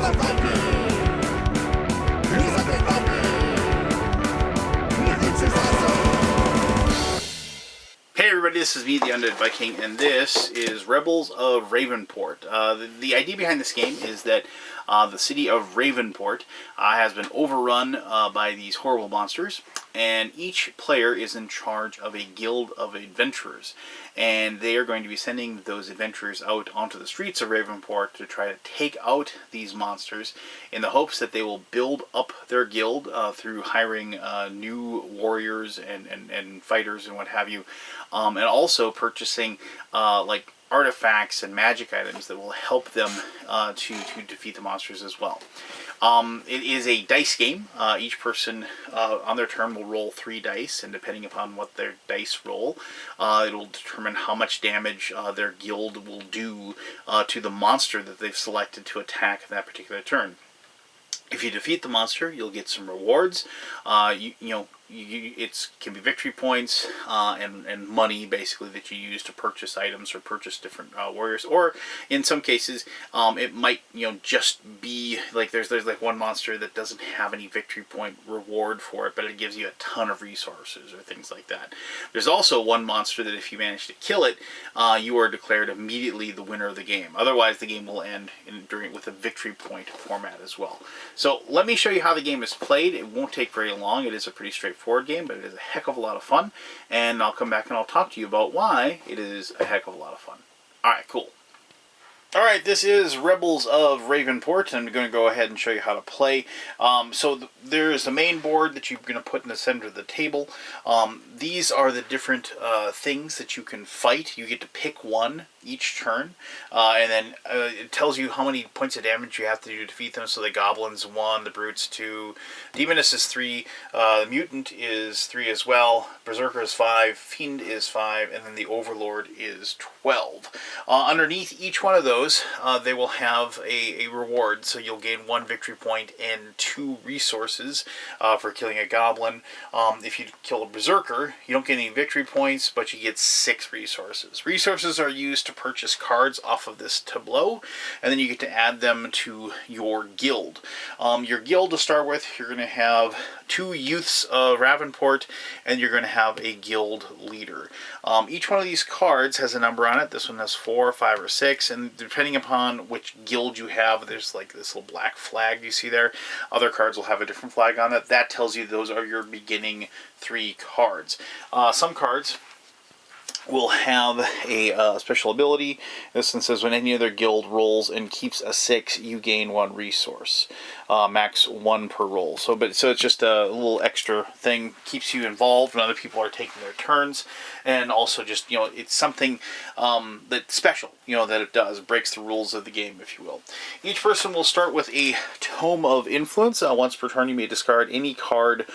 Hey everybody, this is me, the Undead Viking, and this is Rebels of Ravenport. The idea behind this game is that the city of Ravenport has been overrun by these horrible monsters, and each player is in charge of a guild of adventurers, and they are going to be sending those adventurers out onto the streets of Ravenport to try to take out these monsters in the hopes that they will build up their guild through hiring new warriors and fighters and what have you, and also purchasing like artifacts and magic items that will help them to defeat the monsters as well. It is a dice game. Each person on their turn will roll 3 dice, and depending upon what their dice roll, it will determine how much damage their guild will do to the monster that they've selected to attack that particular turn. If you defeat the monster, you'll get some rewards. It can be victory points and money, basically, that you use to purchase items or purchase different warriors. Or in some cases, it might just be like there's like one monster that doesn't have any victory point reward for it, but it gives you a ton of resources or things like that. There's also one monster that if you manage to kill it, you are declared immediately the winner of the game. Otherwise, the game will end with a victory point format as well. So let me show you how the game is played. It won't take very long. It is a pretty straightforward game, but it is a heck of a lot of fun. And I'll come back and I'll talk to you about why it is a heck of a lot of fun. Alright, cool. Alright, this is Rebels of Ravenport, and I'm going to go ahead and show you how to play. There's the main board that you're going to put in the center of the table. These are the different things that you can fight. You get to pick one each turn, and then it tells you how many points of damage you have to do to defeat them. So the Goblins 1, the Brutes 2, Demoness is 3, the Mutant is 3 as well, Berserker is 5, Fiend is 5, and then the Overlord is 12. Underneath each one of those, they will have a reward. So you'll gain 1 victory point and 2 resources for killing a Goblin. If you kill a Berserker, you don't get any victory points, but you get 6 resources. Resources are used to purchase cards off of this tableau, and then you get to add them to your guild. Your guild to start with, you're going to have 2 youths of Ravenport, and you're going to have a guild leader. Each one of these cards has a number on it. This one has 4, 5, or 6, and depending upon which guild you have, there's like this little black flag you see there. Other cards will have a different flag on it. That tells you those are your beginning 3 cards. Some cards will have a special ability. This one says when any other guild rolls and keeps a 6, you gain 1 resource. Max 1 per roll. So it's just a little extra thing, keeps you involved when other people are taking their turns, and also just it's something that's special that it does. It breaks the rules of the game, if you will. Each person will start with a Tome of Influence. Once per turn, you may discard any card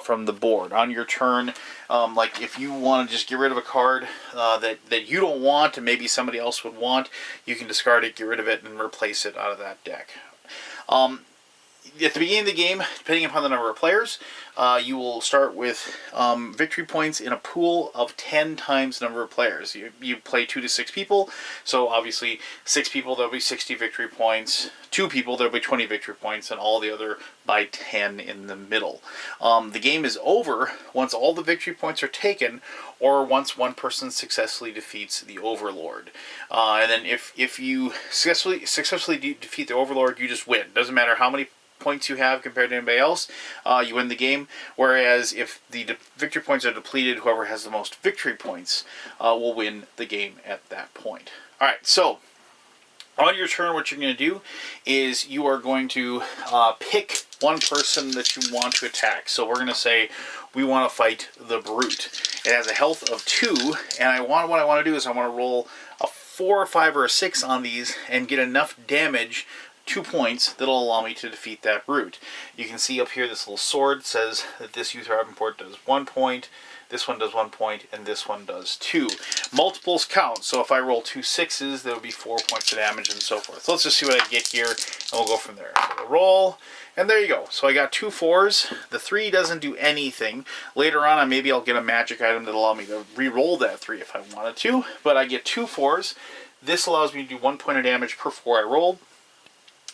from the board. On your turn, like if you want to just get rid of a card that you don't want and maybe somebody else would want, you can discard it, get rid of it, and replace it out of that deck. At the beginning of the game, depending upon the number of players, you will start with victory points in a pool of 10 times the number of players. You play 2 to 6 people, so obviously 6 people, there'll be 60 victory points. 2 people, there'll be 20 victory points, and all the other by 10 in the middle. The game is over once all the victory points are taken, or once one person successfully defeats the Overlord. And then if you successfully defeat the Overlord, you just win. Doesn't matter how many points you have compared to anybody else, you win the game. Whereas if the victory points are depleted, whoever has the most victory points will win the game at that point. Alright, so on your turn, what you're going to do is you are going to pick one person that you want to attack. So we're going to say we want to fight the Brute. It has a health of 2, and what I want to do is I want to roll a 4, 5, or a 6 on these and get enough damage, 2 points, that'll allow me to defeat that Brute. You can see up here this little sword says that this youth Ravenport does 1 point, this one does 1 point, and this one does 2. Multiples count, so if I roll 2 6s, there will be 4 points of damage and so forth. So let's just see what I get here, and we'll go from there. So we'll roll, and there you go. So I got 2 4s. The 3 doesn't do anything. Later on, maybe I'll get a magic item that'll allow me to re-roll that 3 if I wanted to, but I get 2 4s. This allows me to do 1 point of damage per 4 I rolled.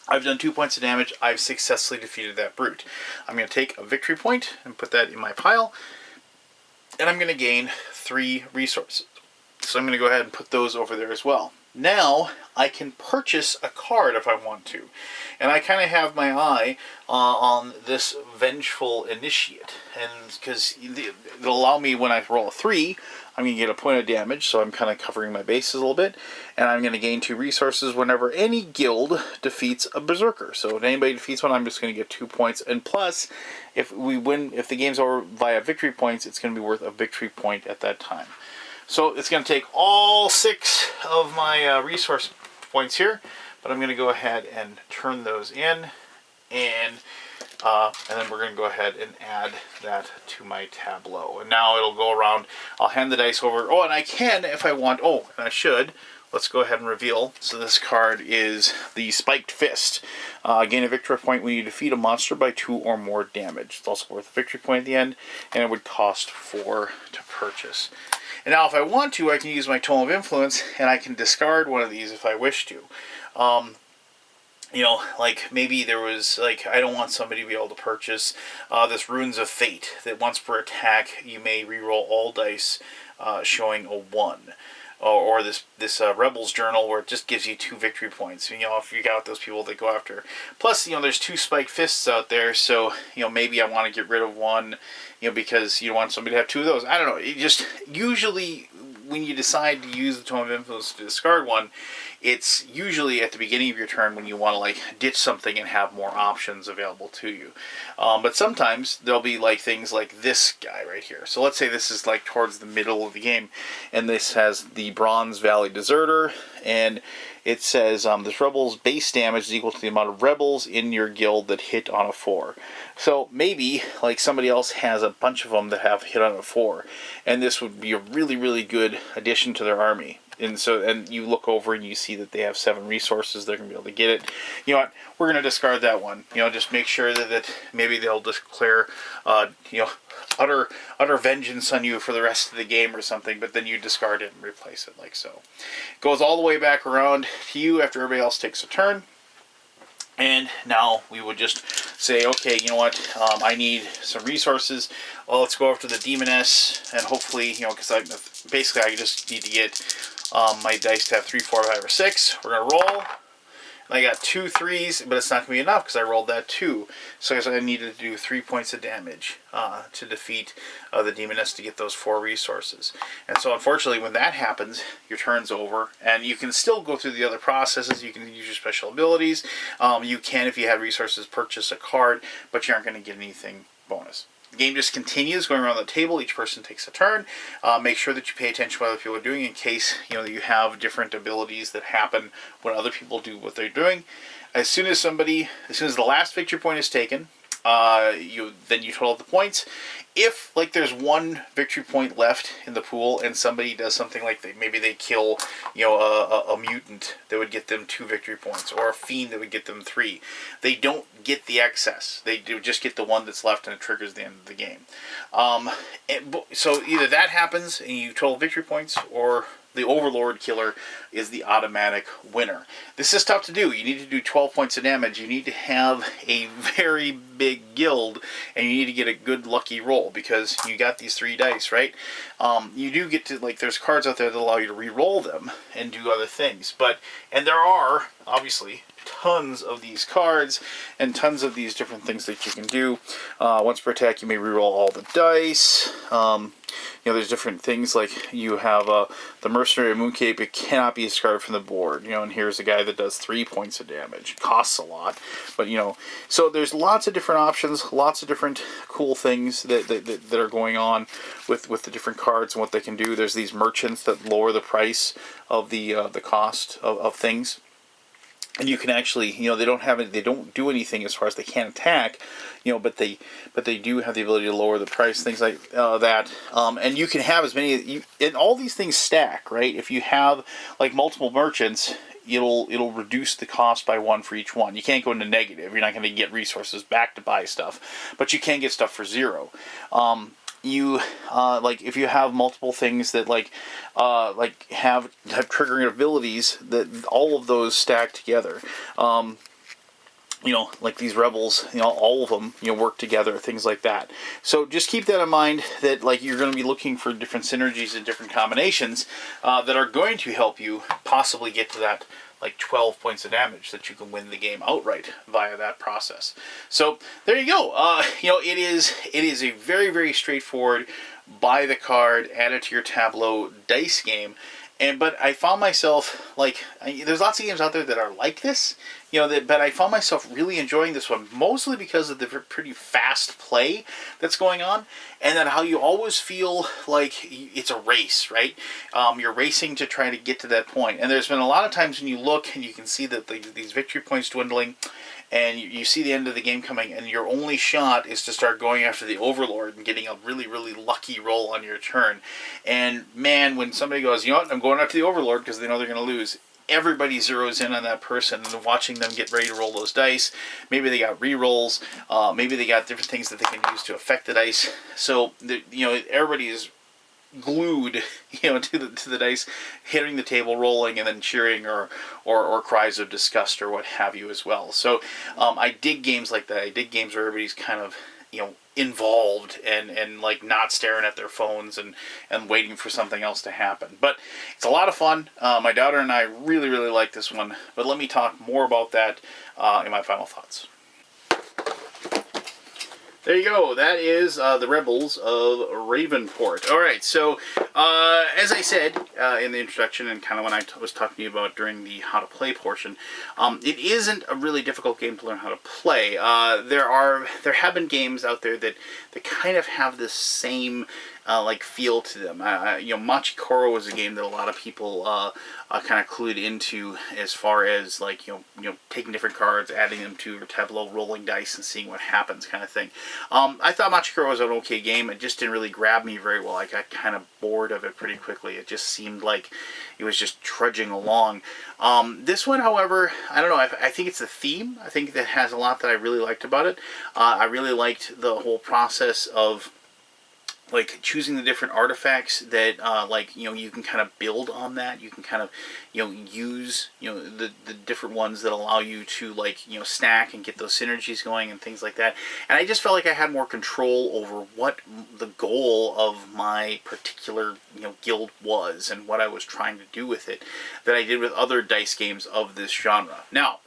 I've done 2 points of damage. I've successfully defeated that brute. I'm going to take a victory point and put that in my pile. And I'm going to gain 3 resources. So I'm going to go ahead and put those over there as well. Now I can purchase a card if I want to. And I kind of have my eye on this Vengeful Initiate. And because it'll allow me, when I roll a 3, I'm going to get a point of damage. So I'm kind of covering my bases a little bit. And I'm going to gain 2 resources whenever any guild defeats a Berserker. So if anybody defeats one, I'm just going to get 2 points. And plus, if we win, if the game's over via victory points, it's going to be worth a victory point at that time. So it's going to take all 6 of my resource points here, but I'm going to go ahead and turn those in, and then we're going to go ahead and add that to my tableau. And now it'll go around. I'll hand the dice over. Oh, and I can, if I want. Oh, and I should. Let's go ahead and reveal. So this card is the Spiked Fist. Gain a victory point when you defeat a monster by 2 or more damage. It's also worth a victory point at the end, and it would cost 4 to purchase. And now if I want to, I can use my Tome of Influence, and I can discard one of these if I wish to. You know, like maybe there was, like, I don't want somebody to be able to purchase this Runes of Fate, that once per attack you may reroll all dice showing a 1. Or this Rebels Journal, where it just gives you 2 victory points. You know, if you got those people that go after. Plus, you know, there's 2 Spiked Fists out there, so, you know, maybe I want to get rid of one, you know, because you want somebody to have 2 of those. I don't know. It just, usually, when you decide to use the Tome of Influence to discard one, it's usually at the beginning of your turn when you want to, like, ditch something and have more options available to you. But sometimes there'll be, like, things like this guy right here. So let's say this is, like, towards the middle of the game, and this has the Bronze Valley Deserter, and it says this rebel's base damage is equal to the amount of rebels in your guild that hit on a 4. So maybe, like, somebody else has a bunch of them that have hit on a 4, and this would be a really, really good addition to their army. And you look over and you see that they have 7 resources, they're going to be able to get it. You know what, we're going to discard that one. You know, just make sure that maybe they'll declare, you know, utter vengeance on you for the rest of the game or something, but then you discard it and replace it like so. It goes all the way back around to you after everybody else takes a turn. And now we would just say, okay, you know what, I need some resources. Well, let's go after the Demoness, and hopefully, you know, because basically I just need to get my dice to have 3, 4, 5, or 6. We're going to roll. And I got 2 3s, but it's not going to be enough because I rolled that 2. So I needed to do 3 points of damage to defeat the Demoness to get those 4 resources. And so unfortunately when that happens, your turn's over. And you can still go through the other processes. You can use your special abilities. You can, if you had resources, purchase a card, but you aren't going to get anything bonus. The game just continues going around the table. Each person takes a turn. Make sure that you pay attention to what other people are doing in case, you know, you have different abilities that happen when other people do what they're doing. As soon as the last victory point is taken, then you total up the points. If, like, there's 1 victory point left in the pool and somebody does something like maybe they kill, you know, a mutant that would get them 2 victory points, or a fiend that would get them 3, they don't get the excess. They do just get the one that's left, and it triggers the end of the game. So either that happens and you total victory points, or the Overlord Killer is the automatic winner. This is tough to do. You need to do 12 points of damage. You need to have a very big guild, and you need to get a good lucky roll, because you got these 3 dice, right? You do get to, like, there's cards out there that allow you to re-roll them and do other things. And there are, obviously, tons of these cards and tons of these different things that you can do. Once per attack, you may reroll all the dice. You know, there's different things, like you have the Mercenary Mooncape. It cannot be discarded from the board. You know, and here's a guy that does 3 points of damage. It costs a lot, but, you know, so there's lots of different options, lots of different cool things that are going on with the different cards and what they can do. There's these merchants that lower the price of the cost of things. And you can actually, you know, they don't do anything as far as they can't attack, you know, but they do have the ability to lower the price, things like that. And you can have as many, and all these things stack, right? If you have, like, multiple merchants, it'll reduce the cost by 1 for each one. You can't go into negative. You're not going to get resources back to buy stuff, but you can get stuff for 0. Like, if you have multiple things that have triggering abilities, that all of those stack together. like these rebels, all of them, work together, things like that. So just keep that in mind, that like you're going to be looking for different synergies and different combinations that are going to help you possibly get to that like 12 points of damage that you can win the game outright via that process. So there you go. It is a very, very straightforward buy the card, add it to your tableau dice game. But I found myself, there's lots of games out there that are like this, but I found myself really enjoying this one, mostly because of the pretty fast play that's going on, and then how you always feel like it's a race, right? You're racing to try to get to that point. And there's been a lot of times when you look and you can see that these victory points dwindling, and you see the end of the game coming, and your only shot is to start going after the Overlord and getting a really, really lucky roll on your turn. And man, when somebody goes, you know what, I'm going after the Overlord because they know they're going to lose, everybody zeroes in on that person and watching them get ready to roll those dice. Maybe they got re-rolls, maybe they got different things that they can use to affect the dice. So, everybody is glued, to the dice, hitting the table, rolling, and then cheering or cries of disgust or what have you as well. So I dig games like that. I dig games where everybody's kind of involved and like not staring at their phones and waiting for something else to happen. But it's a lot of fun. My daughter and I really, really like this one. But let me talk more about that in my final thoughts. There you go. That is the Rebels of Ravenport. All right, so as I said in the introduction and kind of when I was talking to you about during the how to play portion, it isn't a really difficult game to learn how to play. There have been games out there that kind of have this same feel to them. Machikoro is a game that a lot of people kind of clued into as far as taking different cards, adding them to your tableau, rolling dice, and seeing what happens, kind of thing. I thought Machikoro was an okay game. It just didn't really grab me very well. I got kind of bored of it pretty quickly. It just seemed like it was just trudging along. This one, however, I don't know. I think it's the theme. I think that has a lot that I really liked about it. I really liked the whole process of choosing the different artifacts that you can kind of build on that. You can kind of use the different ones that allow you to stack and get those synergies going and things like that. And I just felt like I had more control over what the goal of my particular guild was and what I was trying to do with it that I did with other dice games of this genre. Now,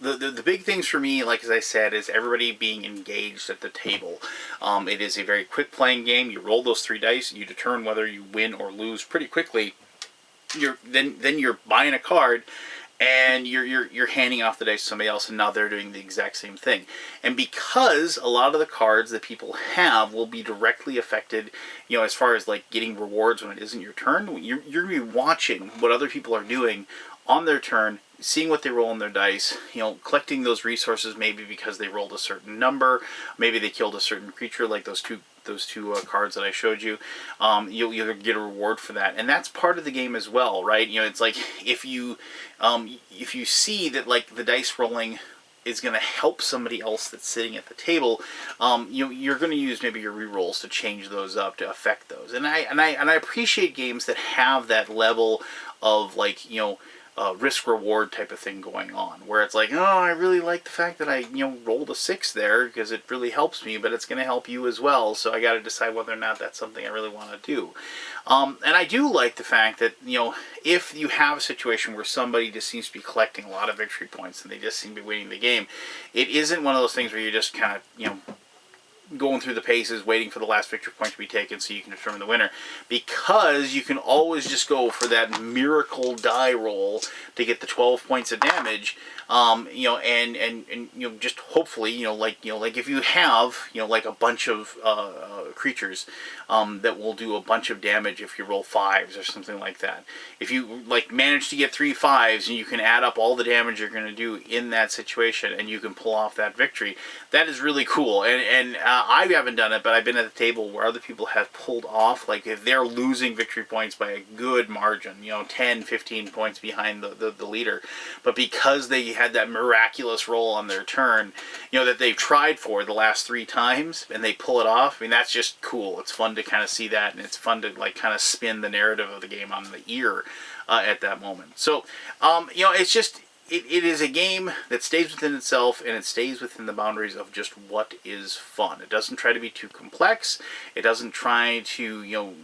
the big things for me, as I said, is everybody being engaged at the table. It is a very quick playing game. You roll those 3 dice, you determine whether you win or lose pretty quickly. Then you're buying a card, and you're handing off the dice to somebody else, and now they're doing the exact same thing. And because a lot of the cards that people have will be directly affected, as far as getting rewards when it isn't your turn, you're going to be watching what other people are doing on their turn, seeing what they roll on their dice, collecting those resources maybe because they rolled a certain number, maybe they killed a certain creature like those two cards that I showed you. You'll get a reward for that, and that's part of the game as well, right? It's like if you see that the dice rolling is going to help somebody else that's sitting at the table, you're going to use maybe your rerolls to change those up to affect those. And I appreciate games that have that level of risk reward type of thing going on, where it's I really like the fact that I rolled a 6 there because it really helps me, but it's going to help you as well, so I got to decide whether or not that's something I really want to do. And I do like the fact that if you have a situation where somebody just seems to be collecting a lot of victory points and they just seem to be winning the game, it isn't one of those things where you're just kind of going through the paces, waiting for the last victory point to be taken so you can determine the winner, because you can always just go for that miracle die roll to get the 12 points of damage, and just hopefully, if you have, a bunch of creatures that will do a bunch of damage if you roll 5s or something like that. If you manage to get 3 5s and you can add up all the damage you're going to do in that situation and you can pull off that victory, that is really cool. And I haven't done it, but I've been at the table where other people have pulled off, if they're losing victory points by a good margin, 10, 15 points behind the leader, but because they had that miraculous roll on their turn, that they've tried for the last 3 times, and they pull it off. I mean, that's just cool. It's fun to kind of see that, and it's fun to kind of spin the narrative of the game on the ear at that moment. So, it's just, it is a game that stays within itself, and it stays within the boundaries of just what is fun. It doesn't try to be too complex. It doesn't try to,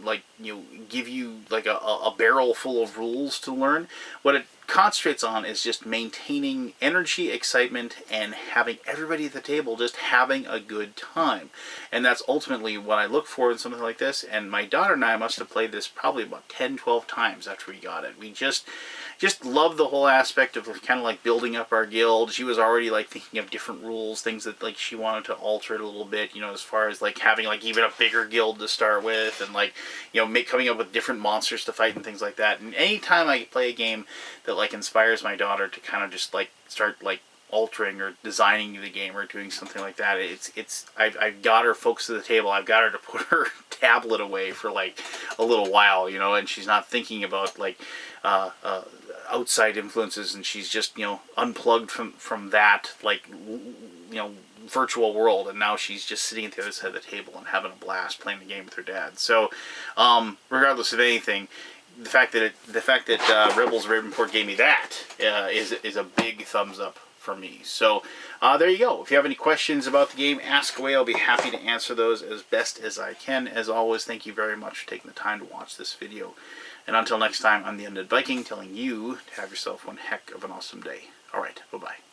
give you like a barrel full of rules to learn. What it concentrates on is just maintaining energy, excitement, and having everybody at the table just having a good time. And that's ultimately what I look for in something like this. And my daughter and I must have played this probably about 10, 12 times after we got it. We just love the whole aspect of kind of like building up our guild. She was already like thinking of different rules, things that like she wanted to alter it a little bit, as far as like having like even a bigger guild to start with, and like, coming up with different monsters to fight and things like that. And anytime I play a game that like inspires my daughter to kind of just like start like altering or designing the game or doing something like that, I've got her focused to the table. I've got her to put her tablet away for like a little while, and she's not thinking about like outside influences, and she's just unplugged from that like virtual world, and now she's just sitting at the other side of the table and having a blast playing the game with her dad. So regardless of anything, the fact that Rebels Ravenport gave me that is a big thumbs up for me. So there you go. If you have any questions about the game, ask away. I'll be happy to answer those as best as I can. As always, thank you very much for taking the time to watch this video. And until next time, I'm the Undead Viking, telling you to have yourself one heck of an awesome day. Alright, bye-bye.